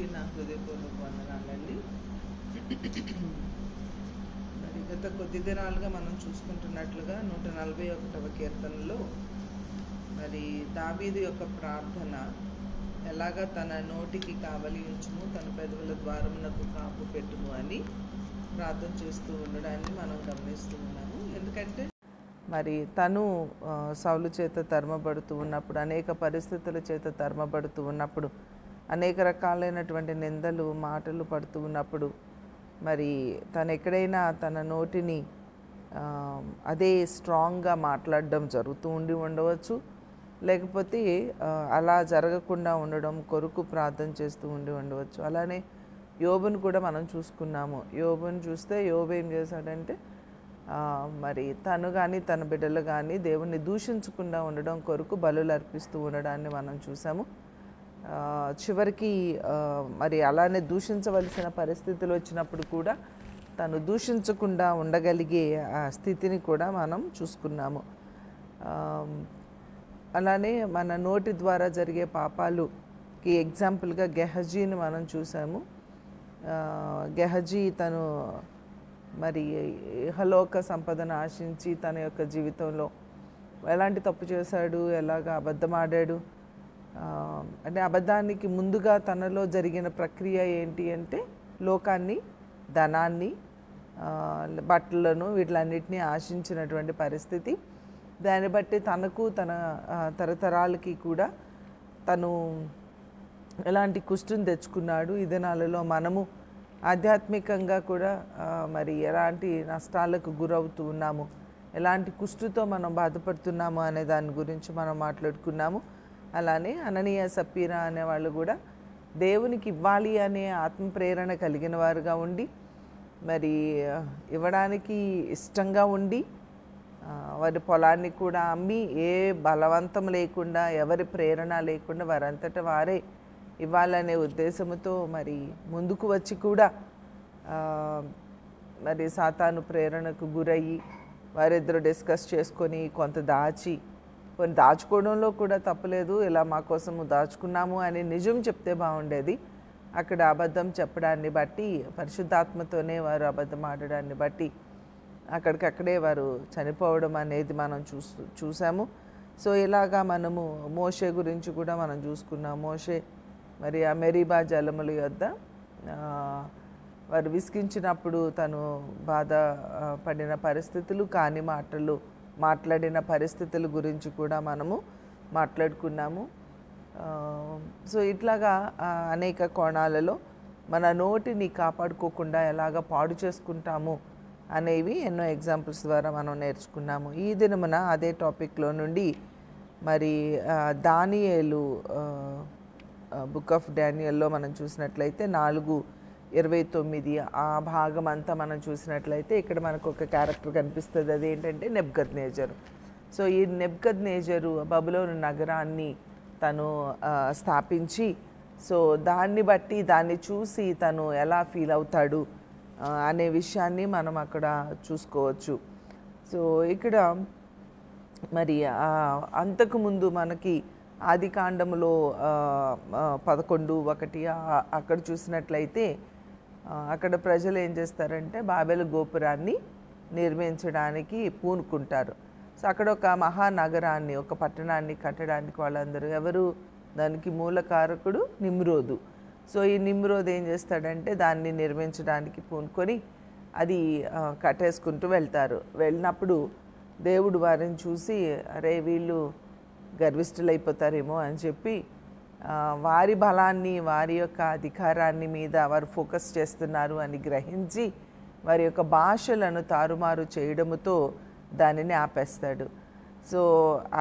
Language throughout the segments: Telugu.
అందరికీ నా హృదయపూర్వక వందనాలండి. మరి గత కొద్ది దినాలుగా మనం చూసుకుంటున్నట్లుగా 141వ కీర్తనలో మరి దావీదు యొక్క ప్రార్థన ఎలాగా తన నోటికి కావలి ఉంచుము, తన పెదవుల ద్వారమునకు కాపు పెట్టుము అని ప్రార్థన చేస్తూ ఉండడాన్ని మనం గమనిస్తూ ఉన్నాము. ఎందుకంటే మరి తను సౌలు చేత తరమబడుతూ ఉన్నప్పుడు, అనేక పరిస్థితుల చేత తరమబడుతూ ఉన్నప్పుడు, అనేక రకాలైనటువంటి నిందలు మాటలు పడుతూ ఉన్నప్పుడు, మరి తను ఎక్కడైనా తన నోటిని అదే స్ట్రాంగ్గా మాట్లాడడం జరుగుతూ ఉండవచ్చు, లేకపోతే అలా జరగకుండా ఉండడం కొరకు ప్రార్థన చేస్తూ ఉండవచ్చు. అలానే యోబును కూడా మనం చూసుకున్నాము. యోబును చూస్తే యోబు ఏం చేశాడంటే మరి తను కానీ తన బిడ్డలు కానీ దేవుణ్ణి దూషించకుండా ఉండడం కొరకు బలులు అర్పిస్తూ ఉండడాన్ని మనం చూసాము. చివరికి మరి అలానే దూషించవలసిన పరిస్థితులు వచ్చినప్పుడు కూడా తను దూషించకుండా ఉండగలిగే ఆ స్థితిని కూడా మనం చూసుకున్నాము. అలానే మన నోటి ద్వారా జరిగే పాపాలుకి ఎగ్జాంపుల్గా గెహజీని మనం చూసాము. గెహజీ తను మరి ఇహలోక సంపదను ఆశించి తన యొక్క జీవితంలో ఎలాంటి తప్పు చేశాడు, ఎలాగ అబద్ధం ఆడాడు. అంటే అబద్ధానికి ముందుగా తనలో జరిగిన ప్రక్రియ ఏంటి అంటే లోకాన్ని, ధనాన్ని, బట్టలను వీటిలన్నిటినీ ఆశించినటువంటి పరిస్థితి. దాన్ని బట్టి తనకు తన తరతరాలకి కూడా తను ఎలాంటి కుష్టుని తెచ్చుకున్నాడు. ఈ దినాలలో మనము ఆధ్యాత్మికంగా కూడా మరి ఎలాంటి నష్టాలకు గురవుతూ ఉన్నాము, ఎలాంటి కుష్టుతో మనం బాధపడుతున్నాము అనే దాని గురించి మనం మాట్లాడుకున్నాము. అలానే అననీయ సప్పీరా అనేవాళ్ళు కూడా దేవునికి ఇవ్వాలి అనే ఆత్మ ప్రేరణ కలిగిన వారుగా ఉండి, మరి ఇవ్వడానికి ఇష్టంగా ఉండి, వారి పొలాన్ని కూడా అమ్మి ఏ బలవంతం లేకుండా, ఎవరి ప్రేరణ లేకుండా వారంతటా వారే ఇవ్వాలనే ఉద్దేశంతో మరి ముందుకు వచ్చి కూడా మరి సాతాను ప్రేరణకు గురయ్యి వారిద్దరు డిస్కస్ చేసుకొని కొంత కొన్ని దాచుకోవడంలో కూడా తప్పలేదు, ఇలా మా కోసము దాచుకున్నాము అని నిజం చెప్తే బాగుండేది. అక్కడ అబద్ధం చెప్పడాన్ని బట్టి, పరిశుద్ధాత్మతోనే వారు అబద్ధం ఆడడాన్ని బట్టి అక్కడికక్కడే వారు చనిపోవడం అనేది మనం చూసాము. సో ఇలాగా మనము మోషే గురించి కూడా మనం చూసుకున్నాం. మోషే మరి ఆ మెరీబా జలముల యొద్ద వారు విసిగించినప్పుడు తను బాధ పడిన పరిస్థితులు, కాని మాటలు మాట్లాడిన పరిస్థితుల గురించి కూడా మనము మాట్లాడుకున్నాము. సో ఇట్లాగా అనేక కోణాలలో మన నోటిని కాపాడుకోకుండా ఎలాగ పాడు చేసుకుంటాము అనేవి ఎన్నో ఎగ్జాంపుల్స్ ద్వారా మనం నేర్చుకున్నాము. ఈ దినమున అదే టాపిక్లో నుండి మరి దానియేలు బుక్ ఆఫ్ డానియల్లో మనం చూసినట్లయితే 4:29 ఆ భాగం అంతా మనం చూసినట్లయితే ఇక్కడ మనకు ఒక క్యారెక్టర్ కనిపిస్తుంది. అదేంటంటే నెబుకద్నెజరు. సో ఈ నెబుకద్నెజరు బబులోను నగరాన్ని తను స్థాపించి, సో దాన్ని బట్టి దాన్ని చూసి తను ఎలా ఫీల్ అవుతాడు అనే విషయాన్ని మనం అక్కడ చూసుకోవచ్చు. సో ఇక్కడ మరి అంతకుముందు మనకి ఆదికాండములో 11:1 అక్కడ చూసినట్లయితే అక్కడ ప్రజలు ఏం చేస్తారంటే బాబెలు గోపురాన్ని నిర్మించడానికి పూనుకుంటారు. సో అక్కడ ఒక మహానగరాన్ని, ఒక పట్టణాన్ని కట్టడానికి వాళ్ళందరూ ఎవరు, దానికి మూలకారకుడు నిమ్రోదు. సో ఈ నిమ్రోద్ ఏం చేస్తాడంటే దాన్ని నిర్మించడానికి పూనుకొని అది కట్టేసుకుంటూ వెళ్ళినప్పుడు దేవుడు వారిని చూసి, అరే వీళ్ళు గర్విష్ఠులైపోతారేమో అని చెప్పి వారి బలాన్ని, వారి యొక్క అధికారాన్ని మీద వారు ఫోకస్ చేస్తున్నారు అని గ్రహించి వారి యొక్క భాషలను తారుమారు చేయడముతో దానిని ఆపేస్తాడు. సో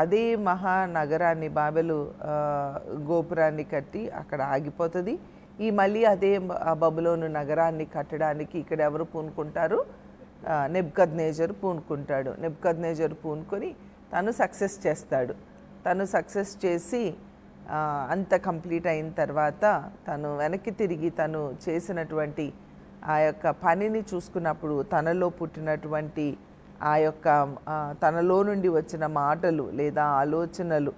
అదే మహానగరాన్ని, బాబెలు గోపురాన్ని కట్టి అక్కడ ఆగిపోతుంది. మళ్ళీ అదే బబులోను నగరాన్ని కట్టడానికి ఇక్కడ ఎవరు పూనుకుంటారు? నెబుకద్నెజరు పూనుకుంటాడు. నెబుకద్నెజరు పూనుకొని తను సక్సెస్ చేస్తాడు. తను సక్సెస్ చేసి అంత కంప్లీట్ అయిన తర్వాత తను వెనక్కి తిరిగి తను చేసినటువంటి ఆ యొక్క పనిని చూసుకున్నప్పుడు తనలో పుట్టినటువంటి ఆ యొక్క తనలో నుండి వచ్చిన మాటలు లేదా ఆలోచనలు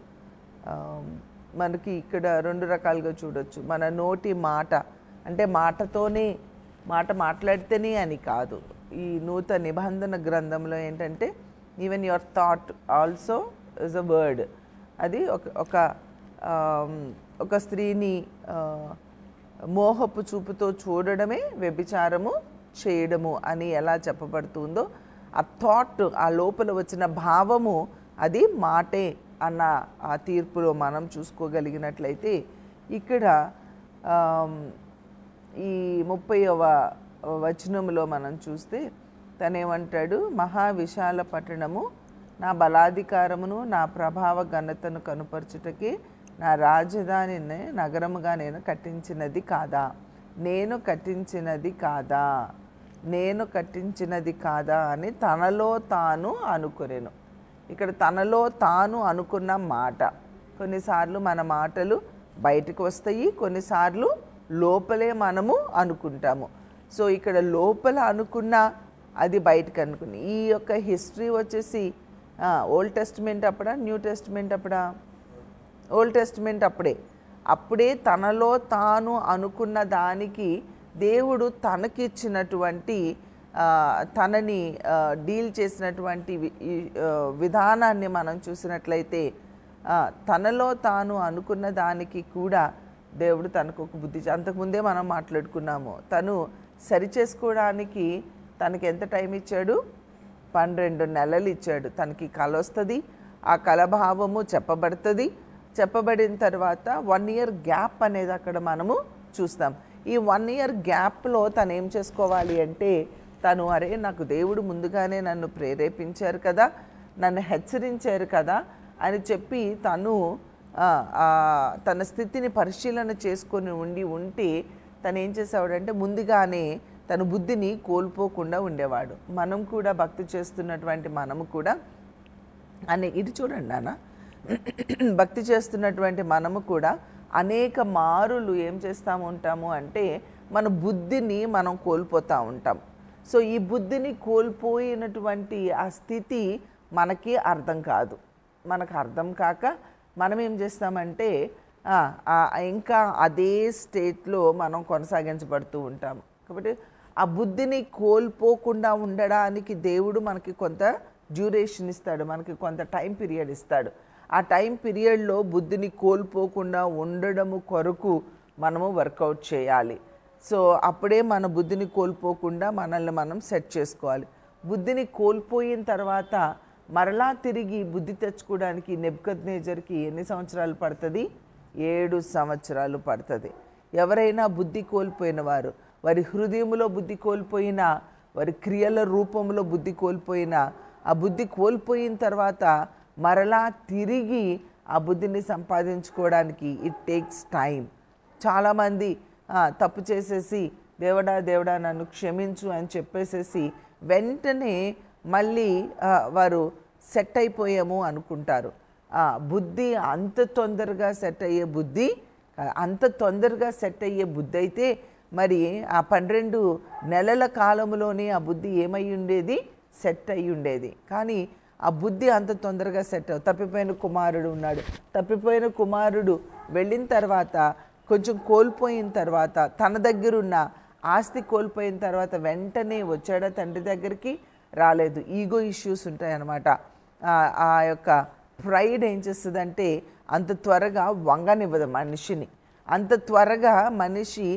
మనకి ఇక్కడ 2 రకాలుగా చూడొచ్చు. మన నోటి మాట అంటే మాట మాట్లాడితేనే అని కాదు. ఈ నూతన నిబంధన గ్రంథంలో ఏంటంటే even your thought also is a word. అది ఒక స్త్రీని మోహపు చూపుతో చూడడమే వ్యభిచారము చేయడము అని ఎలా చెప్పబడుతుందో, ఆ థాట్, ఆ లోపల వచ్చిన భావము అది మాటే అన్న ఆ తీర్పులో మనం చూసుకోగలిగినట్లయితే, ఇక్కడ ఈ 30వ వచనంలో మనం చూస్తే తనేమంటాడు, మహావిశాల పట్టణము నా బలాధికారమును నా ప్రభావ ఘనతను కనుపరచుటకి నా రాజధానిని నగరముగా నేను కట్టించినది కాదా, నేను కట్టించినది కాదా అని తనలో తాను అనుకొనెను. ఇక్కడ తనలో తాను అనుకున్న మాట. కొన్నిసార్లు మన మాటలు బయటకు వస్తాయి, కొన్నిసార్లు లోపలే మనము అనుకుంటాము. సో ఇక్కడ లోపల అనుకున్న అది బయటకు అనుకుని. ఈ యొక్క హిస్టరీ వచ్చేసి ఓల్డ్ టెస్టిమెంట్ అప్పుడా, న్యూ టెస్టిమెంట్ అప్పుడా? ఓల్డ్ టెస్టిమెంట్ అప్పుడే తనలో తాను అనుకున్న దానికి దేవుడు తనకిచ్చినటువంటి తనని డీల్ చేసినటువంటి విధానాన్ని మనం చూసినట్లయితే, తనలో తాను అనుకున్న దానికి కూడా దేవుడు తనకు ఒక బుద్ధి, అంతకుముందే మనం మాట్లాడుకున్నాము, తను సరిచేసుకోవడానికి తనకి ఎంత టైం ఇచ్చాడు? 12 నెలలు ఇచ్చాడు. తనకి కల వస్తుంది, ఆ కలభావము చెప్పబడుతుంది. చెప్పబడిన తర్వాత 1 ఇయర్ గ్యాప్ అనేది అక్కడ మనము చూస్తాం. ఈ 1 ఇయర్ గ్యాప్లో తను ఏం చేసుకోవాలి అంటే, తను అరే నాకు దేవుడు ముందుగానే నన్ను ప్రేరేపించారు కదా, నన్ను హెచ్చరించారు కదా అని చెప్పి తను తన స్థితిని పరిశీలన చేసుకొని ఉంటే తను ఏం చేసేవాడంటే ముందుగానే తన బుద్ధిని కోల్పోకుండా ఉండేవాడు. మనం కూడా భక్తి చేస్తున్నటువంటి మనము కూడా ఇటు చూడండి నాన్న, భక్తి చేస్తున్నటువంటి మనము కూడా అనేక మారులు ఏం చేస్తూ ఉంటాము అంటే మన బుద్ధిని మనం కోల్పోతూ ఉంటాం. సో ఈ బుద్ధిని కోల్పోయినటువంటి ఆ స్థితి మనకి అర్థం కాదు. మనకు అర్థం కాక మనం ఏం చేస్తామంటే ఇంకా అదే స్టేట్లో మనం కొనసాగించబడుతూ ఉంటాము. కాబట్టి ఆ బుద్ధిని కోల్పోకుండా ఉండడానికి దేవుడు మనకి కొంత డ్యూరేషన్ ఇస్తాడు, మనకి కొంత టైం పీరియడ్ ఇస్తాడు. ఆ టైం పీరియడ్లో బుద్ధిని కోల్పోకుండా ఉండడము కొరకు మనము వర్కౌట్ చేయాలి. సో అప్పుడే మన బుద్ధిని కోల్పోకుండా మనల్ని మనం సెట్ చేసుకోవాలి. బుద్ధిని కోల్పోయిన తర్వాత మరలా తిరిగి బుద్ధి తెచ్చుకోవడానికి నెబుకద్నెజర్కి ఎన్ని సంవత్సరాలు పడుతుంది? 7 సంవత్సరాలు పడుతుంది. ఎవరైనా బుద్ధి కోల్పోయిన వారు, వారి హృదయంలో బుద్ధి కోల్పోయినా, వారి క్రియల రూపంలో బుద్ధి కోల్పోయినా, ఆ బుద్ధి కోల్పోయిన తర్వాత మరలా తిరిగి ఆ బుద్ధిని సంపాదించుకోవడానికి ఇట్ టేక్స్ టైం. చాలామంది తప్పు చేసేసి దేవుడా నన్ను క్షమించు అని చెప్పేసేసి వెంటనే మళ్ళీ వారు సెట్ అయిపోయాము అనుకుంటారు. బుద్ధి అంత తొందరగా సెట్ అయ్యే బుద్ధి అయితే మరి ఆ 12 నెలల కాలంలోనే ఆ బుద్ధి ఏమై ఉండేది? సెట్ అయి ఉండేది. కానీ ఆ బుద్ధి అంత తొందరగా సెట్ తప్పిపోయిన కుమారుడు ఉన్నాడు. తప్పిపోయిన కుమారుడు వెళ్ళిన తర్వాత కొంచెం కోల్పోయిన తర్వాత, తన దగ్గరున్న ఆస్తి కోల్పోయిన తర్వాత వెంటనే వచ్చాడా తండ్రి దగ్గరికి? రాలేదు. ఈగో ఇష్యూస్ ఉంటాయన్నమాట. ఆ యొక్క ప్రైడ్ ఏం చేస్తుందంటే అంత త్వరగా వంగనివ్వదు మనిషిని. అంత త్వరగా మనిషి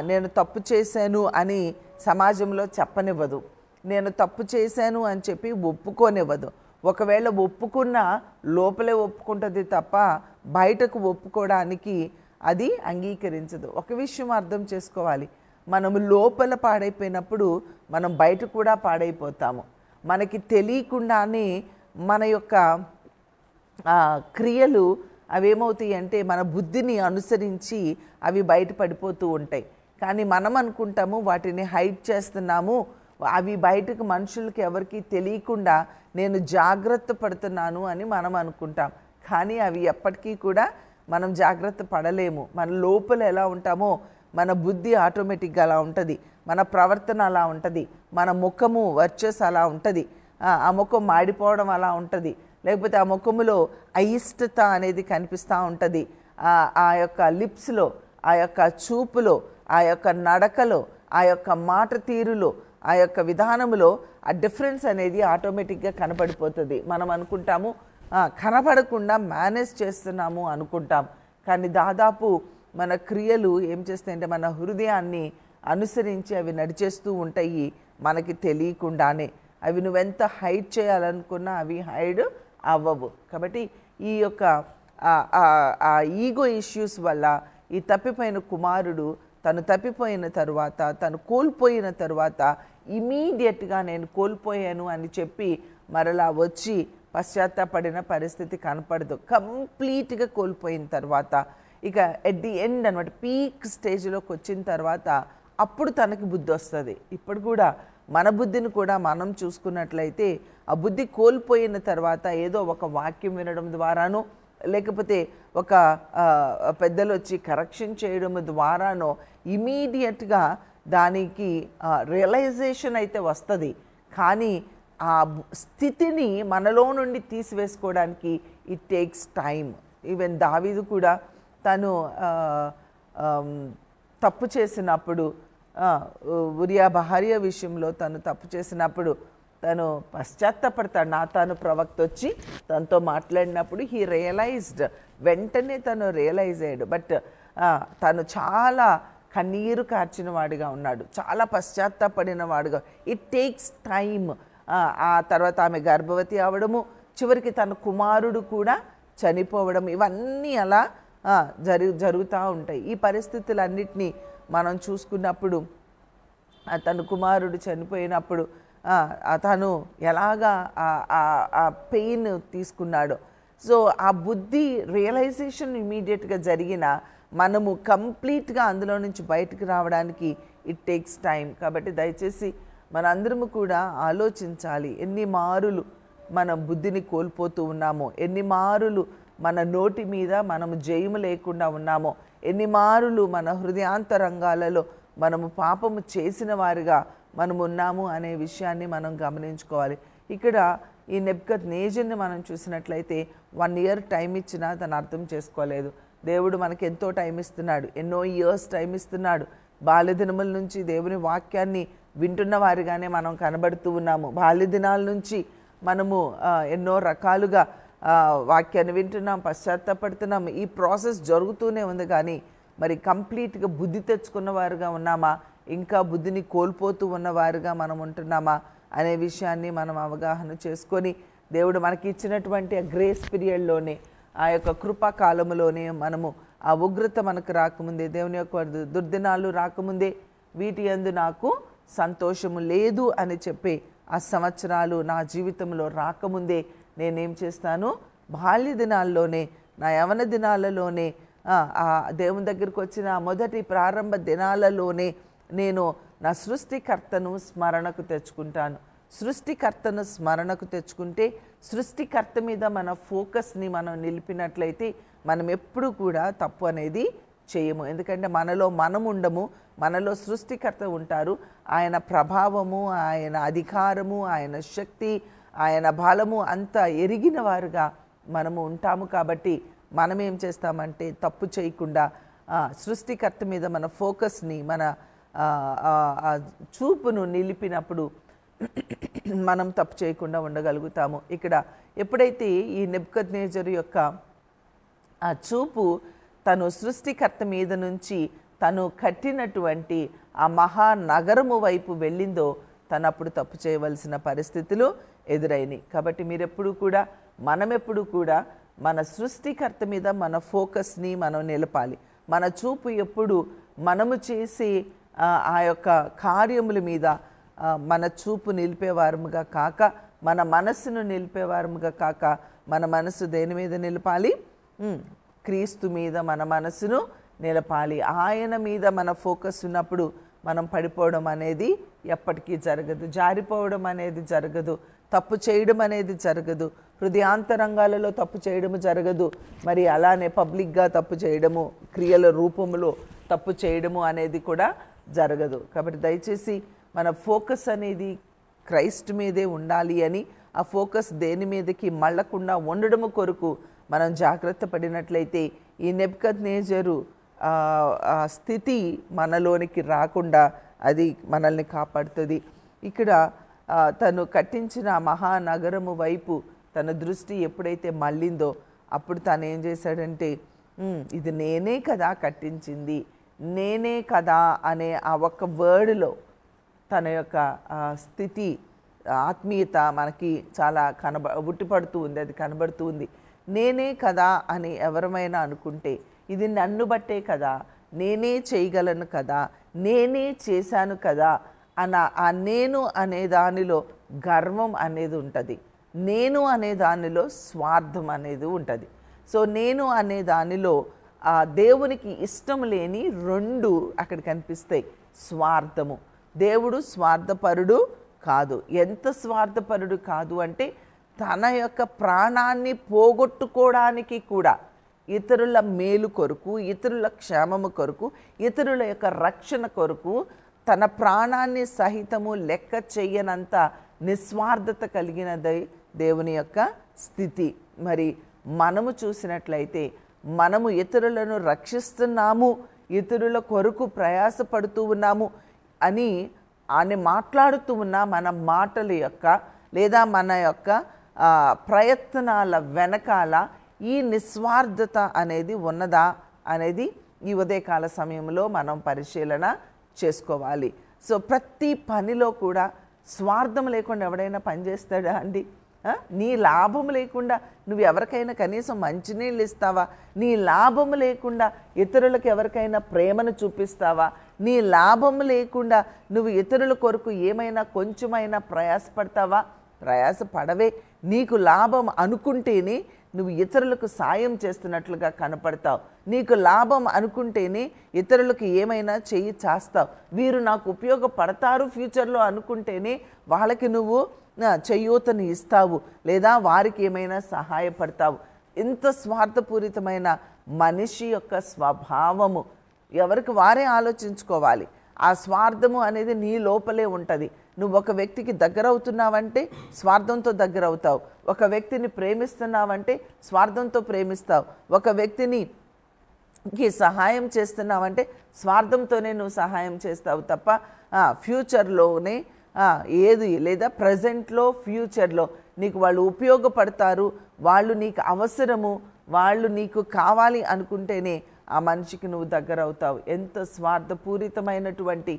నేను తప్పు చేశాను అని సమాజంలో చెప్పనివ్వదు. నేను తప్పు చేశాను అని చెప్పి ఒప్పుకోనివ్వదు. ఒకవేళ ఒప్పుకున్నా లోపలే ఒప్పుకుంటుంది తప్ప బయటకు ఒప్పుకోవడానికి అది అంగీకరించదు. ఒక విషయం అర్థం చేసుకోవాలి, మనము లోపల పాడైపోయినప్పుడు మనం బయట కూడా పాడైపోతాము. మనకి తెలియకుండానే మన యొక్క క్రియలు అవేమవుతాయి అంటే మన బుద్ధిని అనుసరించి అవి బయట పడిపోతూ ఉంటాయి. కానీ మనం అనుకుంటాము వాటిని హైడ్ చేస్తున్నాము, అవి బయటకు మనుషులకి ఎవరికి తెలియకుండా నేను జాగ్రత్త పడుతున్నాను అని మనం అనుకుంటాం. కానీ అవి ఎప్పటికీ కూడా మనం జాగ్రత్త పడలేము. మన లోపల ఎలా ఉంటామో మన బుద్ధి ఆటోమేటిక్గా అలా ఉంటుంది, మన ప్రవర్తన అలా ఉంటుంది, మన ముఖము వర్చస్ అలా ఉంటుంది, ఆ ముఖం మాడిపోవడం అలా ఉంటుంది, లేకపోతే ఆ ముఖములో అయిష్టత అనేది కనిపిస్తూ ఉంటుంది. ఆ యొక్క లిప్స్లో, ఆ యొక్క చూపులో, ఆ యొక్క నడకలో, ఆ యొక్క మాట తీరులో, ఆ యొక్క విధానములో ఆ డిఫరెన్స్ అనేది ఆటోమేటిక్గా కనపడిపోతుంది. మనం అనుకుంటాము కనపడకుండా మేనేజ్ చేస్తున్నాము అనుకుంటాం, కానీ దాదాపు మన క్రియలు ఏం చేస్తాయంటే మన హృదయాన్ని అనుసరించి అవి నడిచేస్తూ ఉంటాయి మనకి తెలియకుండానే. అవి నువ్వెంత హైడ్ చేయాలనుకున్నా అవి హైడ్ అవ్వవు. కాబట్టి ఈ యొక్క ఆ ఈగో ఇష్యూస్ వల్ల ఈ తప్పిపోయిన కుమారుడు తను తప్పిపోయిన తరువాత, తను కోల్పోయిన తరువాత ఇమీడియట్గా నేను కోల్పోయాను అని చెప్పి మరలా వచ్చి పశ్చాత్తాపడిన పరిస్థితి కనపడదు. కంప్లీట్గా కోల్పోయిన తర్వాత ఇక ఎట్ ది ఎండ్ అనమాట, పీక్ స్టేజ్లోకి వచ్చిన తర్వాత అప్పుడు తనకి బుద్ధి వస్తుంది. ఇప్పుడు కూడా మన బుద్ధిని కూడా మనం చూసుకున్నట్లయితే ఆ బుద్ధి కోల్పోయిన తర్వాత ఏదో ఒక వాక్యం వినడం ద్వారానో, లేకపోతే ఒక పెద్దలు వచ్చి కరెక్షన్ చేయడం ద్వారానో ఇమీడియట్గా దానికి రియలైజేషన్ అయితే వస్తుంది. కానీ ఆ స్థితిని మనలో నుండి తీసివేసుకోవడానికి ఇట్ టేక్స్ టైమ్. ఈవెన్ దావీదు కూడా తను తప్పు చేసినప్పుడు, ఉరియా భార్య విషయంలో తను తప్పు చేసినప్పుడు తను పశ్చాత్తాపడతాడు. నాతాను ప్రవక్త వచ్చి తనతో మాట్లాడినప్పుడు హీ రియలైజ్డ్, వెంటనే తను రియలైజ్ అయ్యాడు. బట్ తను చాలా కన్నీరు కార్చిన వాడిగా ఉన్నాడు, చాలా పశ్చాత్తాపడిన వాడుగా. It takes time. ఆ తర్వాత ఆమె గర్భవతి అవడము, చివరికి తన కుమారుడు కూడా చనిపోవడం, ఇవన్నీ అలా జరుగుతూ ఉంటాయి. ఈ పరిస్థితులన్నిటినీ మనం చూసుకున్నప్పుడు తన కుమారుడు చనిపోయినప్పుడు తను ఎలాగా ఆ పెయిన్ తీసుకున్నాడో, సో ఆ బుద్ధి రియలైజేషన్ ఇమీడియట్గా జరిగిన మనము కంప్లీట్గా అందులో నుంచి బయటకు రావడానికి ఇట్ టేక్స్ టైం. కాబట్టి దయచేసి మనందరము కూడా ఆలోచించాలి, ఎన్ని మారులు మన బుద్ధిని కోల్పోతూ ఉన్నామో, ఎన్ని మారులు మన నోటి మీద మనము జయము లేకుండా ఉన్నామో, ఎన్ని మారులు మన హృదయాంతరంగాలలో మనము పాపము చేసిన వారిగా మనము ఉన్నాము అనే విషయాన్ని మనం గమనించుకోవాలి. ఇక్కడ ఈ నెబుకద్నెజర్ని మనం చూసినట్లయితే 1 year టైం ఇచ్చినా తను అర్థం చేసుకోలేదు. దేవుడు మనకి ఎంతో టైం ఇస్తున్నాడు, ఎన్నో ఇయర్స్ టైం ఇస్తున్నాడు. బాల్యదినముల నుంచి దేవుని వాక్యాన్ని వింటున్న వారిగానే మనం కనబడుతూ ఉన్నాము. బాల్యదినాల నుంచి మనము ఎన్నో రకాలుగా వాక్యాన్ని వింటున్నాం, పశ్చాత్తాపడుతున్నాం. ఈ ప్రాసెస్ జరుగుతూనే ఉంది. కానీ మరి కంప్లీట్గా బుద్ధి తెచ్చుకున్న వారుగా ఉన్నామా, ఇంకా బుద్ధిని కోల్పోతూ ఉన్నవారుగా మనం ఉంటున్నామా అనే విషయాన్ని మనం అవగాహన చేసుకొని దేవుడు మనకి ఇచ్చినటువంటి ఆ గ్రేస్ పీరియడ్లోనే, ఆ యొక్క కృపాకాలంలోనే మనము ఆ ఉగ్రత మనకు రాకముందే, దేవుని యొక్క దుర్దినాలు రాకముందే వీటి యందు నాకు సంతోషము లేదు అని చెప్పి ఆ సంవత్సరాలు నా జీవితంలో రాకముందే నేనేం చేస్తాను, బాల్య దినాల్లోనే, నా యవన దినాలలోనే, ఆ దేవుని దగ్గరికి వచ్చిన మొదటి ప్రారంభ దినాలలోనే నేను నా సృష్టికర్తను స్మరణకు తెచ్చుకుంటాను. సృష్టికర్తను స్మరణకు తెచ్చుకుంటే, సృష్టికర్త మీద మన ఫోకస్ని మనం నిలిపినట్లయితే మనం ఎప్పుడు కూడా తప్పు అనేది చేయము. ఎందుకంటే మనలో మనం ఉండము, మనలో సృష్టికర్త ఉంటారు. ఆయన ప్రభావము, ఆయన అధికారము, ఆయన శక్తి, ఆయన బలము అంతా ఎరిగిన వారుగా మనము ఉంటాము. కాబట్టి మనం ఏం చేస్తామంటే తప్పు చేయకుండా సృష్టికర్త మీద మన ఫోకస్ని, మన చూపును నిలిపినప్పుడు మనం తప్పు చేయకుండా ఉండగలుగుతాము. ఇక్కడ ఎప్పుడైతే ఈ నెబుకద్నెజరు యొక్క ఆ చూపు తను సృష్టికర్త మీద నుంచి తను కట్టినటువంటి ఆ మహానగరము వైపు వెళ్ళిందో, తను అప్పుడు తప్పు చేయవలసిన పరిస్థితులు ఎదురైనాయి. కాబట్టి మీరెప్పుడు కూడా, మనమెప్పుడు కూడా మన సృష్టికర్త మీద మన ఫోకస్ని మనం నిలపాలి. మన చూపు ఎప్పుడు మనము చేసే ఆ యొక్క కార్యముల మీద మన చూపు నిలిపేవారముగా కాక, మన మనస్సును నిలిపేవారముగా కాక, మన మనసు దేని మీద నిలపాలి? క్రీస్తు మీద మన మనసును నిలపాలి. ఆయన మీద మన ఫోకస్ ఉన్నప్పుడు మనం పడిపోవడం అనేది ఎప్పటికీ జరగదు, జారిపోవడం అనేది జరగదు, తప్పు చేయడం అనేది జరగదు, హృదయాంతరంగాలలో తప్పు చేయడము జరగదు. మరి అలానే పబ్లిక్గా తప్పు చేయడము, క్రియల రూపంలో తప్పు చేయడము అనేది కూడా జరగదు. కాబట్టి దయచేసి మన ఫోకస్ అనేది క్రైస్ట్ మీదే ఉండాలి అని, ఆ ఫోకస్ దేని మీదకి మళ్ళకుండా ఉండడము కొరకు మనం జాగ్రత్త పడినట్లయితే ఈ నెబుకద్నెజరు ఆ స్థితి మనలోనికి రాకుండా అది మనల్ని కాపాడుతుంది. ఇక్కడ తను కట్టించిన మహానగరము వైపు తన దృష్టి ఎప్పుడైతే మళ్ళిందో అప్పుడు తను ఏం చేశాడంటే, ఇది నేనే కదా కట్టించింది, నేనే కదా అనే ఆ ఒక్క వర్డ్లో తన యొక్క స్థితి, ఆత్మీయత మనకి చాలా ఉట్టిపడుతూ ఉంది, అది కనబడుతూ ఉంది. నేనే కదా అని ఎవరమైనా అనుకుంటే ఇది నన్ను బట్టే కదా, నేనే చేయగలను కదా, నేనే చేశాను కదా ఆ నేను అనే దానిలో గర్వం అనేది ఉంటుంది, నేను అనే దానిలో స్వార్థం అనేది ఉంటుంది. సో నేను అనే దానిలో దేవునికి ఇష్టం లేని రెండు అక్కడ కనిపిస్తాయి. స్వార్థము. దేవుడు స్వార్థపరుడు కాదు. ఎంత స్వార్థపరుడు కాదు అంటే తన యొక్క ప్రాణాన్ని పోగొట్టుకోవడానికి కూడా, ఇతరుల మేలు కొరకు, ఇతరుల క్షేమము కొరకు, ఇతరుల యొక్క రక్షణ కొరకు తన ప్రాణాన్ని సహితము లెక్క చెయ్యనంత నిస్వార్థత కలిగినది దేవుని యొక్క స్థితి. మరి మనము చూసినట్లయితే మనము ఇతరులను రక్షిస్తున్నాము, ఇతరుల కొరకు ప్రయాసపడుతూ ఉన్నాము అని మాట్లాడుతూ ఉన్న మన మాటల యొక్క లేదా మన యొక్క ప్రయత్నాల వెనకాల ఈ నిస్వార్థత అనేది ఉన్నదా అనేది ఈ ఉదయకాల సమయంలో మనం పరిశీలన చేసుకోవాలి. సో ప్రతి పనిలో కూడా స్వార్థం లేకుండా ఎవడైనా పనిచేస్తాడా అండి? నీ లాభం లేకుండా నువ్వు ఎవరికైనా కనీసం మంచినీళ్ళు ఇస్తావా? నీ లాభం లేకుండా ఇతరులకు ఎవరికైనా ప్రేమను చూపిస్తావా? నీ లాభం లేకుండా నువ్వు ఇతరుల కొరకు ఏమైనా కొంచెమైనా ప్రయాసపడతావా? ప్రయాసపడవే. నీకు లాభం అనుకుంటేనే నువ్వు ఇతరులకు సాయం చేస్తున్నట్లుగా కనపడతావు. నీకు లాభం అనుకుంటేనే ఇతరులకు ఏమైనా చెయ్యి చేస్తావు. వీరు నాకు ఉపయోగపడతారు ఫ్యూచర్లో అనుకుంటేనే వాళ్ళకి నువ్వు చేయూతని ఇస్తావు లేదా వారికి ఏమైనా సహాయపడతావు. ఇంత స్వార్థపూరితమైన మనిషి యొక్క స్వభావము ఎవరికి వారే ఆలోచించుకోవాలి. ఆ స్వార్థము అనేది నీ లోపలే ఉంటుంది. నువ్వు ఒక వ్యక్తికి దగ్గర అవుతున్నావంటే స్వార్థంతో దగ్గర అవుతావు. ఒక వ్యక్తిని ప్రేమిస్తున్నావంటే స్వార్థంతో ప్రేమిస్తావు. ఒక వ్యక్తికి సహాయం చేస్తున్నావంటే స్వార్థంతోనే నువ్వు సహాయం చేస్తావు తప్ప ఫ్యూచర్లోనే ఏది లేదా ప్రజెంట్లో ఫ్యూచర్లో నీకు వాళ్ళు ఉపయోగపడతారు, వాళ్ళు నీకు అవసరము, వాళ్ళు నీకు కావాలి అనుకుంటేనే ఆ మనిషికి నువ్వు దగ్గర అవుతావు. ఎంత స్వార్థపూరితమైనటువంటి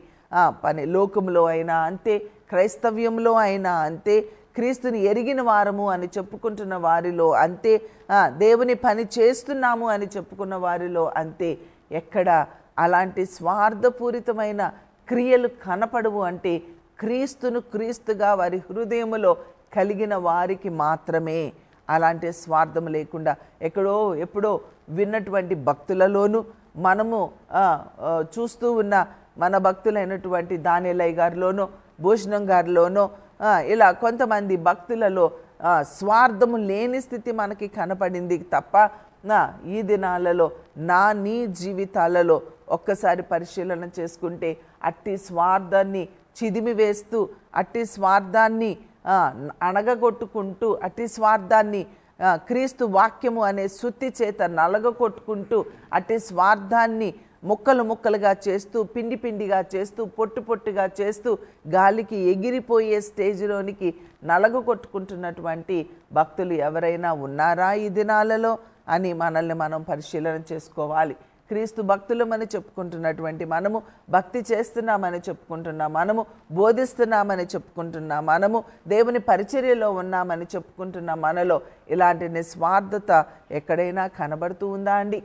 పని. లోకంలో అయినా అంతే, క్రైస్తవ్యంలో అయినా అంతే, క్రీస్తుని ఎరిగిన వారము అని చెప్పుకుంటున్న వారిలో అంతే, దేవుని పని చేస్తున్నాము అని చెప్పుకున్న వారిలో అంతే. ఎక్కడ అలాంటి స్వార్థపూరితమైన క్రియలు కనపడవు అంటే క్రీస్తును క్రీస్తుగా వారి హృదయములో కలిగిన వారికి మాత్రమే. అలాంటి స్వార్థం లేకుండా ఎప్పుడో విన్నటువంటి భక్తులలోనూ మనము చూస్తూ ఉన్న మన భక్తులైనటువంటి దానియేలయ్య గారిలోనో భూషణం గారిలోనో ఇలా కొంతమంది భక్తులలో స్వార్థము లేని స్థితి మనకి కనపడింది తప్ప ఈ దినాలలో నీ జీవితాలలో ఒక్కసారి పరిశీలన చేసుకుంటే అట్టి స్వార్థాన్ని చిదిమివేస్తూ, అట్టి స్వార్థాన్ని అణగగొట్టుకుంటూ, అట్టి స్వార్థాన్ని క్రీస్తు వాక్యము అనే సుత్తి చేత నలగొట్టుకుంటూ, అట్టి స్వార్థాన్ని ముక్కలు ముక్కలుగా చేస్తూ, పిండి పిండిగా చేస్తూ, పొట్టు పొట్టుగా చేస్తూ, గాలికి ఎగిరిపోయే స్టేజ్లోనికి నలగొట్టుకుంటున్నటువంటి భక్తులు ఎవరైనా ఉన్నారా ఈ దినాలలో అని మనల్ని మనం పరిశీలన చేసుకోవాలి. క్రీస్తు భక్తులమని చెప్పుకుంటున్నటువంటి మనము, భక్తి చేస్తున్నామని చెప్పుకుంటున్నాం మనము, బోధిస్తున్నామని చెప్పుకుంటున్నాం మనము, దేవుని పరిచర్యలో ఉన్నామని చెప్పుకుంటున్నాం మనలో ఇలాంటి నిస్వార్థత ఎక్కడైనా కనబడుతూ ఉందా అండి?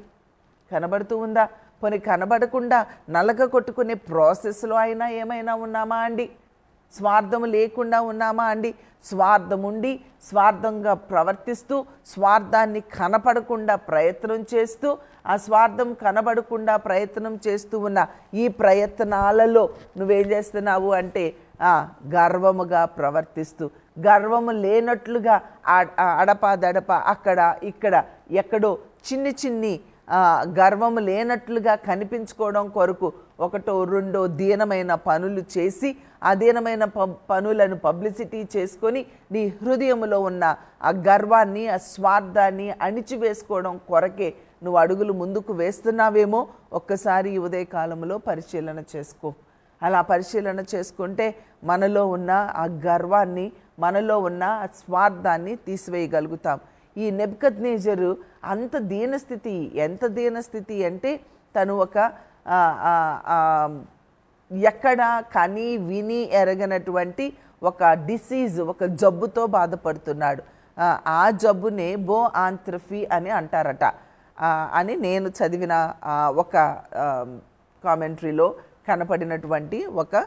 కనబడుతూ ఉందా? పోనీ కనబడకుండా నలగ కొట్టుకునే ప్రాసెస్లో అయినా ఏమైనా ఉన్నామా అండి? స్వార్థము లేకుండా ఉన్నామా అండి? స్వార్థముండి స్వార్థంగా ప్రవర్తిస్తూ, స్వార్థాన్ని కనపడకుండా ప్రయత్నం చేస్తూ, ఆ స్వార్థం కనబడకుండా ప్రయత్నం చేస్తూ ఉన్న ఈ ప్రయత్నాలలో నువ్వేం చేస్తున్నావు అంటే గర్వముగా ప్రవర్తిస్తూ, గర్వము లేనట్లుగా అడపదడప అక్కడ ఇక్కడ ఎక్కడో చిన్ని గర్వము లేనట్లుగా కనిపించుకోవడం కొరకు ఒకటో రెండో దీనమైన పనులు చేసి, ఆ దీనమైన పనులను పబ్లిసిటీ చేసుకొని నీ హృదయంలో ఉన్న ఆ గర్వాన్ని, ఆ స్వార్థాన్ని అణిచివేసుకోవడం కొరకే నువ్వు అడుగులు ముందుకు వేస్తున్నావేమో ఒక్కసారి ఈ ఉదయకాలంలో పరిశీలన చేసుకో. అలా పరిశీలన చేసుకుంటే మనలో ఉన్న ఆ గర్వాన్ని, మనలో ఉన్న ఆ స్వార్థాన్ని తీసివేయగలుగుతాం. ఈ నెబుకద్నెజరు అంత దీనస్థితి, ఎంత దీనస్థితి అంటే తను ఒక ఎక్కడ కని విని ఎరగనటువంటి ఒక డిసీజ్, ఒక జబ్బుతో బాధపడుతున్నాడు. ఆ జబ్బునే బోఆంత్రఫీ అని అంటారట అని నేను చదివిన ఒక కామెంటరీలో కనపడినటువంటి ఒక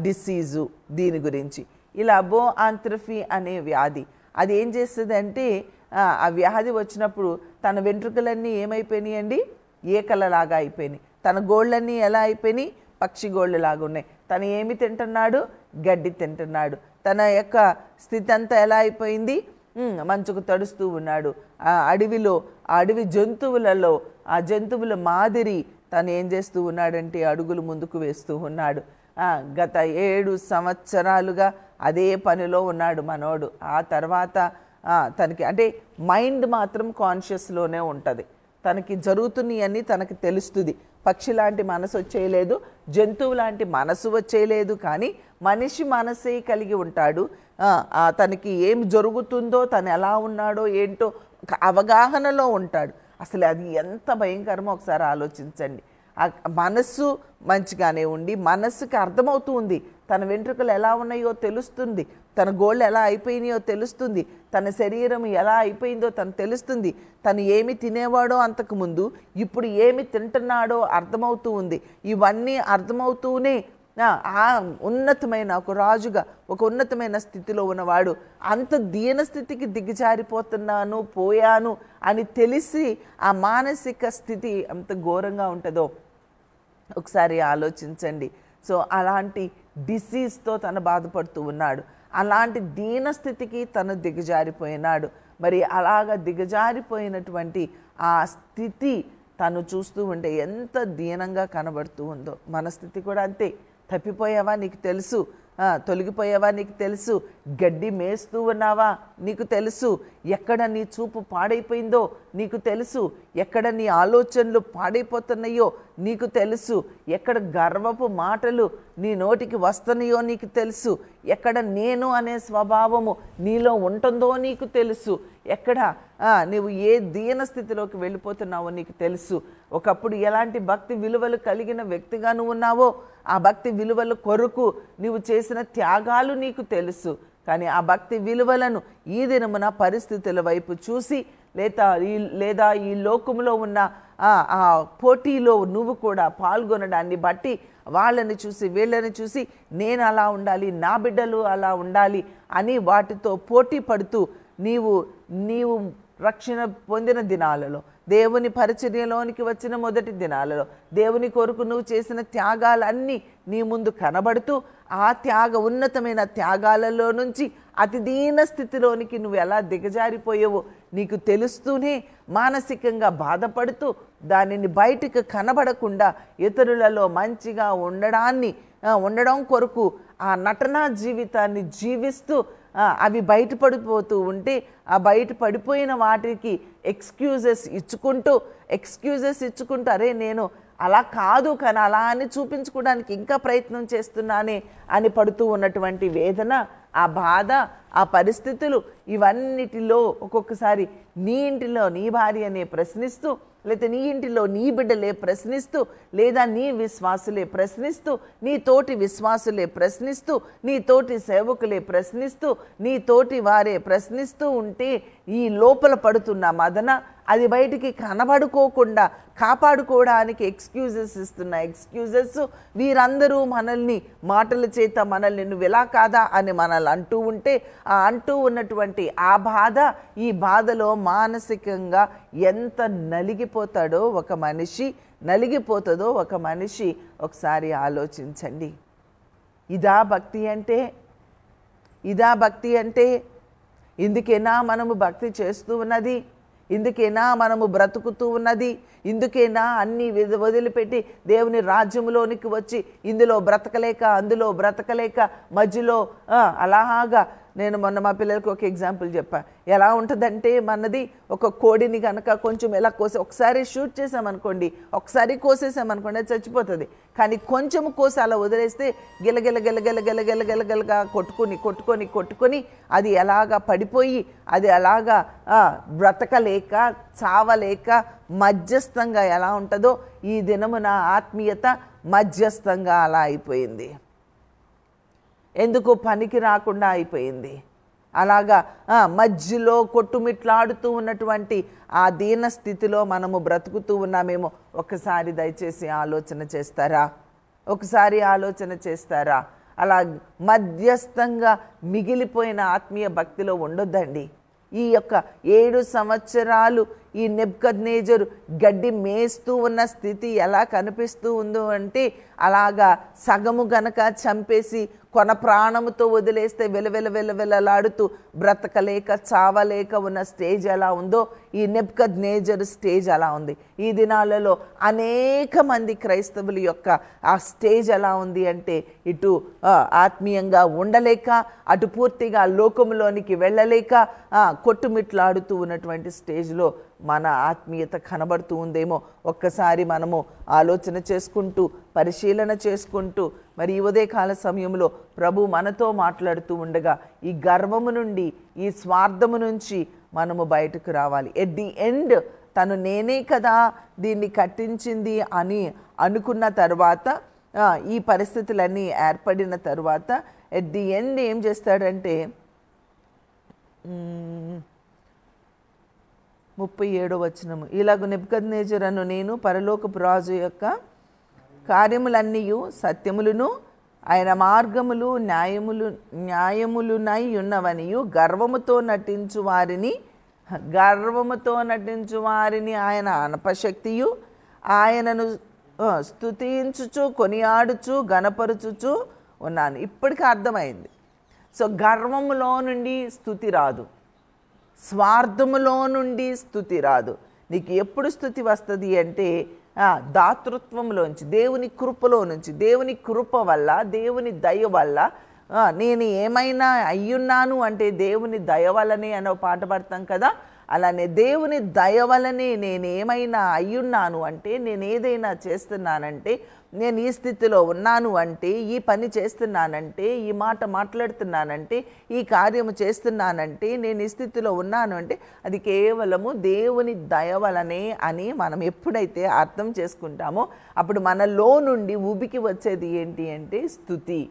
డిసీజు దీని గురించి. ఇలా బోఆంత్రఫీ అనే వ్యాధి అది ఏం చేస్తుందంటే ఆ వ్యాధి వచ్చినప్పుడు తన వెంట్రుకలన్నీ ఏమైపోయినాయి అండి, ఏకలలాగా అయిపోయినాయి. తన గోళ్ళన్నీ ఎలా అయిపోయినాయి, పక్షి గోళ్ళలాగా ఉన్నాయి. తను ఏమి తింటున్నాడు, గడ్డి తింటున్నాడు. తన యొక్క స్థితి అంతా ఎలా అయిపోయింది, మంచుకు తడుస్తూ ఉన్నాడు. ఆ అడవిలో, ఆ అడవి జంతువులలో, ఆ జంతువుల మాదిరి తను ఏం చేస్తూ ఉన్నాడంటే అడుగులు ముందుకు వేస్తూ ఉన్నాడు. గత 7 సంవత్సరాలుగా అదే పనిలో ఉన్నాడు మనోడు. ఆ తర్వాత తనకి అంటే మైండ్ మాత్రం కాన్షియస్లోనే ఉంటుంది. తనకి జరుగుతున్నాయన్నీ తనకి తెలుస్తుంది. పక్షి లాంటి మనసు వచ్చేయలేదు, జంతువు లాంటి మనసు వచ్చేయలేదు, కానీ మనిషి మనసే కలిగి ఉంటాడు. తనకి ఏం జరుగుతుందో, తను ఎలా ఉన్నాడో ఏంటో అవగాహనలో ఉంటాడు. అసలు అది ఎంత భయంకరమో ఒకసారి ఆలోచించండి. మనస్సు మంచిగానే ఉండి మనస్సుకి అర్థమవుతూ ఉంది, తన వెంట్రుకలు ఎలా ఉన్నాయో తెలుస్తుంది, తన గోళ్ళు ఎలా అయిపోయినాయో తెలుస్తుంది, తన శరీరం ఎలా అయిపోయిందో తను తెలుస్తుంది, తను ఏమి తినేవాడో అంతకుముందు ఇప్పుడు ఏమి తింటున్నాడో అర్థమవుతూ ఉంది. ఇవన్నీ అర్థమవుతూనే ఆ ఉన్నతమైన ఒక రాజుగా, ఒక ఉన్నతమైన స్థితిలో ఉన్నవాడు అంత దీనస్థితికి దిగజారిపోతున్నాను, పోయాను అని తెలిసి ఆ మానసిక స్థితి అంత ఘోరంగా ఉంటుందో ఒకసారి ఆలోచించండి. సో అలాంటి డిసీజ్తో తను బాధపడుతూ ఉన్నాడు. అలాంటి దీనస్థితికి తను దిగజారిపోయినాడు. మరి అలాగ దిగజారిపోయినటువంటి ఆ స్థితి తను చూస్తూ ఉంటే ఎంత దీనంగా కనబడుతూ ఉందో. మన స్థితి కూడా అంతే. తప్పిపోయావా నీకు తెలుసు, తొలగిపోయావా నీకు తెలుసు, గడ్డి మేస్తూ ఉన్నావా నీకు తెలుసు, ఎక్కడ నీ చూపు పాడైపోయిందో నీకు తెలుసు, ఎక్కడ నీ ఆలోచనలు పాడైపోతున్నాయో నీకు తెలుసు, ఎక్కడ గర్వపు మాటలు నీ నోటికి వస్తున్నాయో నీకు తెలుసు, ఎక్కడ నేను అనే స్వభావము నీలో ఉంటుందో నీకు తెలుసు, ఎక్కడ నువ్వు ఏ దీన స్థితిలోకి వెళ్ళిపోతున్నావో నీకు తెలుసు. ఒకప్పుడు ఎలాంటి భక్తి విలువలు కలిగిన వ్యక్తిగా నువ్వు ఉన్నావో ఆ భక్తి విలువల కొరకు నువ్వు చేసిన త్యాగాలు నీకు తెలుసు. కానీ ఆ భక్తి విలువలను ఈ దినమున పరిస్థితుల వైపు చూసి లేదా ఈ లోకంలో ఉన్న ఆ పోటీలో నువ్వు కూడా పాల్గొనడాన్ని బట్టి వాళ్ళని చూసి వీళ్ళని చూసి నేను అలా ఉండాలి, నా బిడ్డలు అలా ఉండాలి అని వాటితో పోటీ పడుతూ నీవు రక్షణ పొందిన దినాలలో, దేవుని పరిచర్యలోనికి వచ్చిన మొదటి దినాలలో దేవుని కొరకు నువ్వు చేసిన త్యాగాలన్నీ నీ ముందు కనబడుతూ ఆ ఉన్నతమైన త్యాగాలలో నుంచి అతి దీన స్థితిలోనికి నువ్వు ఎలా దిగజారిపోయావో నీకు తెలుస్తూనే మానసికంగా బాధపడుతూ దానిని బయటికి కనబడకుండా ఇతరులలో మంచిగా ఉండడం కొరకు ఆ నటనా జీవితాన్ని జీవిస్తూ అవి బయటపడిపోతూ ఉంటే ఆ బయట పడిపోయిన వాటికి ఎక్స్క్యూజెస్ ఇచ్చుకుంటూ అరే నేను అలా కాదు కానీ అలా అని చూపించుకోవడానికి ఇంకా ప్రయత్నం చేస్తున్నానే అని పడుతూ ఉన్నటువంటి వేదన, ఆ బాధ, ఆ పరిస్థితులు ఇవన్నిటిలో ఒక్కొక్కసారి నీ ఇంటిలో నీ భార్యనే ప్రశ్నిస్తూ, లేదా నీ ఇంటిలో నీ బిడ్డలే ప్రశ్నిస్తూ, లేదా నీ విశ్వాసులే ప్రశ్నిస్తూ, నీ తోటి విశ్వాసులే ప్రశ్నిస్తూ, నీ తోటి సేవకులే ప్రశ్నిస్తూ, నీ తోటి వారే ప్రశ్నిస్తూ ఉంటే ఈ లోపల పడుతున్న మదన అది బయటికి కనబడుకోకుండా కాపాడుకోవడానికి ఎక్స్క్యూజెస్ వీరందరూ మనల్ని మాటల చేత మనల్ని నువ్వు ఎలా కాదా అని మనల్ని అంటూ ఉంటే ఆ అంటూ ఉన్నటువంటి ఆ బాధ, ఈ బాధలో మానసికంగా ఎంత నలిగిపోతుందో ఒక మనిషి ఒకసారి ఆలోచించండి. ఇదా భక్తి అంటే ఇందుకేనా మనము భక్తి చేస్తూ ఉన్నది, ఇందుకేనా మనము బ్రతుకుతూ ఉన్నది, ఇందుకేనా అన్నీ వదిలిపెట్టి దేవుని రాజ్యంలోనికి వచ్చి ఇందులో బ్రతకలేక అందులో బ్రతకలేక మధ్యలో అలాగా నేను మొన్న మా పిల్లలకి ఒక ఎగ్జాంపుల్ చెప్పా. ఎలా ఉంటుందంటే మనది ఒక కోడిని కనుక కొంచెం ఎలా కోసి ఒకసారి షూట్ చేసామనుకోండి, ఒకసారి కోసేసామనుకోండి అది చచ్చిపోతుంది. కానీ కొంచెం కోసి అలా వదిలేస్తే గిలగిల గిలగిల గిలగిల గిలగిలగా కొట్టుకొని కొట్టుకొని కొట్టుకొని అది ఎలాగా పడిపోయి అది అలాగా బ్రతకలేక చావలేక మధ్యస్థంగా ఎలా ఉంటుందో ఈ దినమున ఆత్మీయత మధ్యస్థంగా అలా అయిపోయింది. ఎందుకు పనికి రాకుండా అయిపోయింది. అలాగా మధ్యలో కొట్టుమిట్లాడుతూ ఉన్నటువంటి ఆ దీన స్థితిలో మనము బ్రతుకుతూ ఉన్నామేమో. ఒకసారి దయచేసి ఆలోచన చేస్తారా? ఒకసారి ఆలోచన చేస్తారా? అలా మధ్యస్థంగా మిగిలిపోయిన ఆత్మీయ భక్తిలో ఉండొద్దండి. ఈ యొక్క 7 సంవత్సరాలు ఈ నెబుకద్నెజరు గడ్డి మేస్తూ ఉన్న స్థితి ఎలా కనిపిస్తూ ఉందో అంటే, అలాగా సగము గనక చంపేసి కొన ప్రాణముతో వదిలేస్తే వెలవెలలాడుతూ బ్రతకలేక చావలేక ఉన్న స్టేజ్ ఎలా ఉందో ఈ నెబుకద్నెజరు స్టేజ్ అలా ఉంది. ఈ దినాలలో అనేక మంది క్రైస్తవుల యొక్క ఆ స్టేజ్ ఎలా ఉంది అంటే, ఇటు ఆత్మీయంగా ఉండలేక, అటు పూర్తిగా లోకంలోనికి వెళ్ళలేక కొట్టుమిట్లాడుతూ ఉన్నటువంటి స్టేజ్లో మన ఆత్మీయత కనబడుతూ ఉందేమో. ఒక్కసారి మనము ఆలోచన చేసుకుంటూ పరిశీలన చేసుకుంటూ మరి ఈ ఉదయకాల సమయంలో ప్రభు మనతో మాట్లాడుతూ ఉండగా ఈ గర్వము నుండి ఈ స్వార్థము నుంచి మనము బయటకు రావాలి. ఎట్ ది ఎండ్ తను నేనే కదా దీన్ని కట్టించింది అని అనుకున్న తర్వాత, ఈ పరిస్థితులన్నీ ఏర్పడిన తర్వాత ఎట్ ది ఎండ్ ఏం చేస్తాడంటే 37వ వచనము, ఇలాగ నెబుకద్నెజరును నేను పరలోకపు రాజు యొక్క కార్యములన్నీయు సత్యములను ఆయన మార్గములు న్యాయములునై ఉన్నవనియు గర్వముతో నటించు వారిని ఆయన అనపశక్తియు ఆయనను స్తుతించుచు కొనియాడుచు గణపరుచుచు ఉన్నాను. ఇప్పటికీ అర్థమైంది. సో గర్వములో నుండి స్తుతి రాదు, స్వార్థములో నుండి స్తుతి రాదు. నీకు ఎప్పుడు స్తుతి వస్తుంది అంటే దాతృత్వంలోంచి, దేవుని కృపలో నుంచి, దేవుని కృప వల్ల, దేవుని దయ వల్ల. నేను ఏమైనా అయ్యున్నాను అంటే దేవుని దయ వల్లనే అనే పాట పాడతాం కదా, అలానే దేవుని దయ వల్లనే నేనేమైనా అయ్యున్నాను అంటే, నేను ఏదైనా చేస్తున్నానంటే, నేను ఈ స్థితిలో ఉన్నాను అంటే, ఈ పని చేస్తున్నానంటే, ఈ మాట మాట్లాడుతున్నానంటే, ఈ కార్యము చేస్తున్నానంటే, నేను ఈ స్థితిలో ఉన్నాను అంటే అది కేవలము దేవుని దయ వలనే అని మనం ఎప్పుడైతే అర్థం చేసుకుంటామో అప్పుడు మనలో నుండి ఉబికి వచ్చేది ఏంటి అంటే స్తుతి.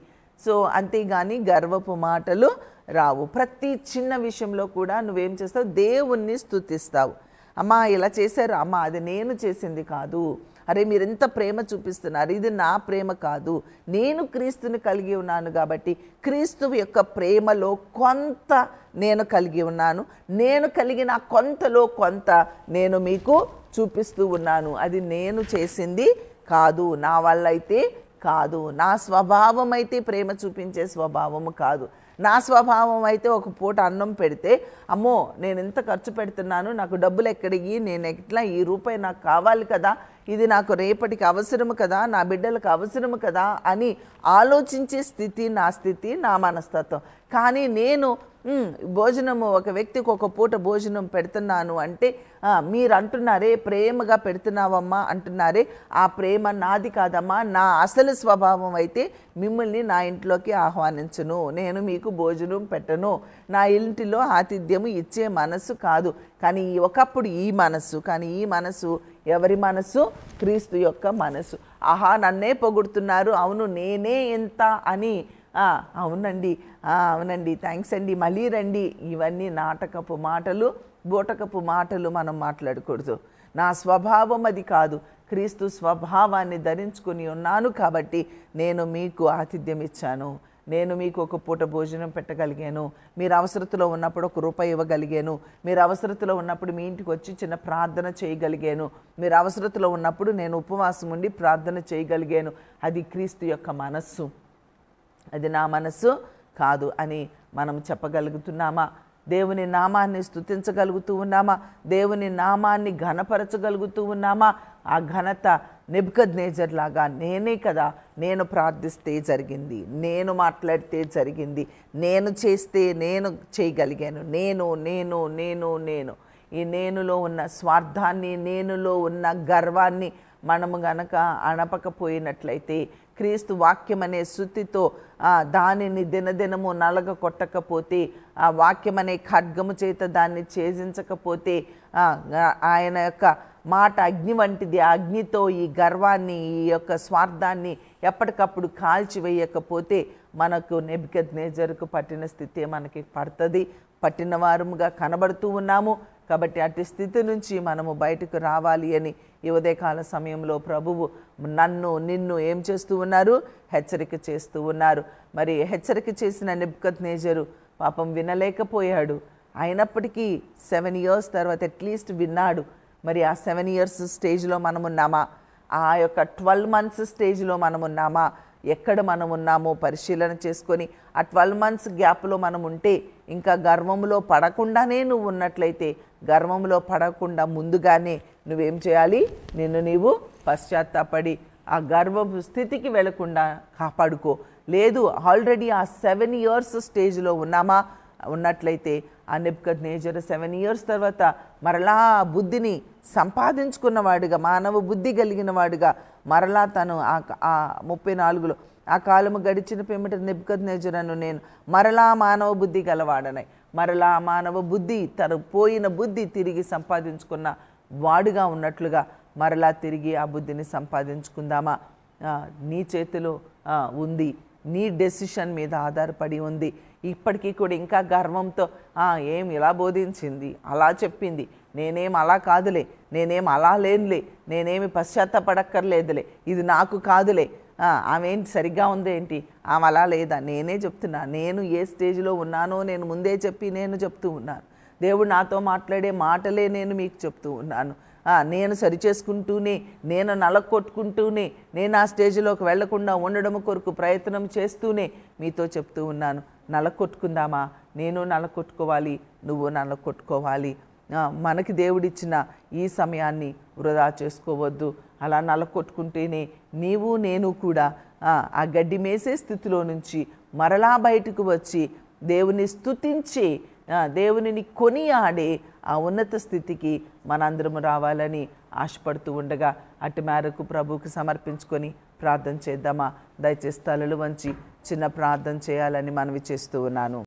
సో అంతేగాని గర్వపు మాటలు రావు. ప్రతి చిన్న విషయంలో కూడా నువ్వేం చేస్తావు? దేవుణ్ణి స్తుతిస్తావు. అమ్మా ఇలా చేశారు, అమ్మ అది నేను చేసింది కాదు, అరే మీరు ఎంత ప్రేమ చూపిస్తున్నారు, ఇది నా ప్రేమ కాదు, నేను క్రీస్తుని కలిగి ఉన్నాను కాబట్టి క్రీస్తు యొక్క ప్రేమలో కొంత నేను కలిగి ఉన్నాను, నేను కలిగిన కొంతలో కొంత నేను మీకు చూపిస్తూ ఉన్నాను. అది నేను చేసింది కాదు, నా వల్ల అయితే కాదు, నా స్వభావం అయితే ప్రేమ చూపించే స్వభావము కాదు. నా స్వభావం అయితే ఒక పూట అన్నం పెడితే అమ్మో నేను ఎంత ఖర్చు పెడుతున్నాను, నాకు డబ్బులు ఎక్కడికి, నేను ఎట్లా ఈ రూపాయి నాకు కావాలి కదా, ఇది నాకు రేపటికి అవసరము కదా, నా బిడ్డలకు అవసరము కదా అని ఆలోచించే స్థితి నా మనస్తత్వం. కానీ నేను భోజనము ఒక వ్యక్తికి ఒక పూట భోజనం పెడుతున్నాను అంటే మీరు అంటున్నారే ప్రేమగా పెడుతున్నావమ్మా అంటున్నారే, ఆ ప్రేమ నాది కాదమ్మా, నా అసలు స్వభావం అయితే మిమ్మల్ని నా ఇంట్లోకి ఆహ్వానించను, నేను మీకు భోజనం పెట్టను, నా ఇంటిలో ఆతిథ్యము ఇచ్చే మనసు కాదు. కానీ ఒకప్పుడు ఈ మనసు, కానీ ఈ మనసు ఎవరి మనసు? క్రీస్తు యొక్క మనసు. ఆహా నన్నే పొగుడుతున్నారు, అవును నేనే ఎంత అని, అవునండి అవునండి థ్యాంక్స్ అండి మళ్ళీ రండి, ఇవన్నీ నాటకపు మాటలు, బూటకపు మాటలు మనం మాట్లాడకూడదు. నా స్వభావం అది కాదు, క్రీస్తు స్వభావాన్ని ధరించుకుని ఉన్నాను కాబట్టి నేను మీకు ఆతిథ్యం ఇచ్చాను, నేను మీకు ఒక పూట భోజనం పెట్టగలిగాను, మీరు అవసరతలో ఉన్నప్పుడు ₹1 ఇవ్వగలిగాను, మీరు అవసరతలో ఉన్నప్పుడు మీ ఇంటికి వచ్చి చిన్న ప్రార్థన చేయగలిగాను, మీరు అవసరతలో ఉన్నప్పుడు నేను ఉపవాసం ఉండి ప్రార్థన చేయగలిగాను. అది క్రీస్తు యొక్క మనస్సు, అది నా మనస్సు కాదు అని మనం చెప్పగలుగుతున్నామా? దేవుని నామాన్ని స్తుతించగలుగుతూ ఉన్నామా? దేవుని నామాన్ని ఘనపరచగలుగుతూ ఉన్నామా? ఆ ఘనత నెబుకద్నెజర్ లాగా నేనే కదా, నేను ప్రార్థిస్తే జరిగింది, నేను మాట్లాడితే జరిగింది, నేను చేస్తే నేను చేయగలిగాను, నేను నేను నేను నేను ఈ నేనులో ఉన్న స్వార్థాన్ని, నేనులో ఉన్న గర్వాన్ని మనము గనక అణపకపోయినట్లయితే, క్రీస్తు వాక్యం అనే సుత్తితో దానిని దినదినము నలగ కొట్టకపోతే, ఆ వాక్యం అనే ఖడ్గము చేత దాన్ని ఛేదించకపోతే, ఆయన యొక్క మాట అగ్ని వంటిది. ఆ అగ్నితో ఈ గర్వాన్ని, ఈ యొక్క స్వార్థాన్ని ఎప్పటికప్పుడు కాల్చివేయకపోతే మనకు నెబుకద్నెజరుకు పట్టిన స్థితి మనకి పడుతుంది. పట్టిన వారముగా కనబడుతూ ఉన్నాము. కాబట్టి అట్టి స్థితి నుంచి మనము బయటకు రావాలి అని ఈ ఉదయకాల సమయంలో ప్రభువు నిన్ను ఏం చేస్తూ ఉన్నారు? హెచ్చరిక చేస్తూ ఉన్నారు. మరి హెచ్చరిక చేసిన నెబుకద్నెజరు పాపం వినలేకపోయాడు. అయినప్పటికీ 7 years తర్వాత అట్లీస్ట్ విన్నాడు. మరి ఆ 7 years స్టేజ్లో మనమున్నామా? ఆ యొక్క 12 months స్టేజ్లో మనమున్నామా? ఎక్కడ మనం ఉన్నామో పరిశీలన చేసుకొని ఆ 12 months గ్యాప్లో మనం ఉంటే, ఇంకా గర్వంలో పడకుండానే నువ్వు ఉన్నట్లయితే, గర్వంలో పడకుండా ముందుగానే నువ్వేం చేయాలి? నిన్ను నీవు పశ్చాత్తాపడి ఆ గర్వపు స్థితికి వెళ్లకుండా కాపాడుకో. లేదు, ఆల్రెడీ ఆ 7 years స్టేజ్లో ఉన్నట్లయితే ఆ నెబుకద్నెజరు 7 years తర్వాత మరలా బుద్ధిని సంపాదించుకున్నవాడుగా, మానవ బుద్ధి కలిగిన వాడుగా మరలా తను ఆ 34లో ఆ కాలము గడిచిన పిమ్మట నెబుకద్నెజరును నేను మరలా మానవ బుద్ధి గలవాడనై, మరలా మానవ బుద్ధి, తను పోయిన బుద్ధి తిరిగి సంపాదించుకున్న వాడుగా ఉన్నట్లుగా మరలా తిరిగి ఆ బుద్ధిని సంపాదించుకుందామా? నీ చేతిలో ఉంది, నీ డెసిషన్ మీద ఆధారపడి ఉంది. ఇప్పటికీ కూడా ఇంకా గర్వంతో ఏం ఇలా బోధించింది, అలా చెప్పింది, నేనేం అలా కాదులే, నేనేం అలా లేనులే, నేనేమి పశ్చాత్తపడక్కర్లేదులే, ఇది నాకు కాదులే, ఆమె ఏంటి సరిగ్గా ఉందేంటి, ఆమె అలా లేదా, నేనే చెప్తున్నా. నేను ఏ స్టేజ్లో ఉన్నానో నేను ముందే చెప్పి నేను చెప్తూ ఉన్నాను. దేవుడు నాతో మాట్లాడే మాటలే నేను మీకు చెప్తూ ఉన్నాను. నేను సరిచేసుకుంటూనే, నేను నలకొట్టుకుంటూనే, నేను ఆ స్టేజ్లోకి వెళ్లకుండా ఉండడం కొరకు ప్రయత్నం చేస్తూనే మీతో చెప్తూ ఉన్నాను. నలకొట్టుకుందామా? నేను నలకొట్టుకోవాలి, నువ్వు నలకొట్టుకోవాలి. మనకి దేవుడిచ్చిన ఈ సమయాన్ని వృధా చేసుకోవద్దు. అలా నలకొట్టుకుంటేనే నీవు నేను కూడా ఆ గడ్డి మేసే స్థితిలో నుంచి మరలా బయటకు వచ్చి దేవుని స్తుతించే, దేవునిని కొనియాడే ఆ ఉన్నత స్థితికి మనందరము రావాలని ఆశపడుతూ ఉండగా అటు మేరకు ప్రభువుకు సమర్పించుకొని ప్రార్థన చేద్దామా? దయచేసి తలలు వంచి చిన్న ప్రార్థన చేయాలని మనవి చేస్తూ ఉన్నాను.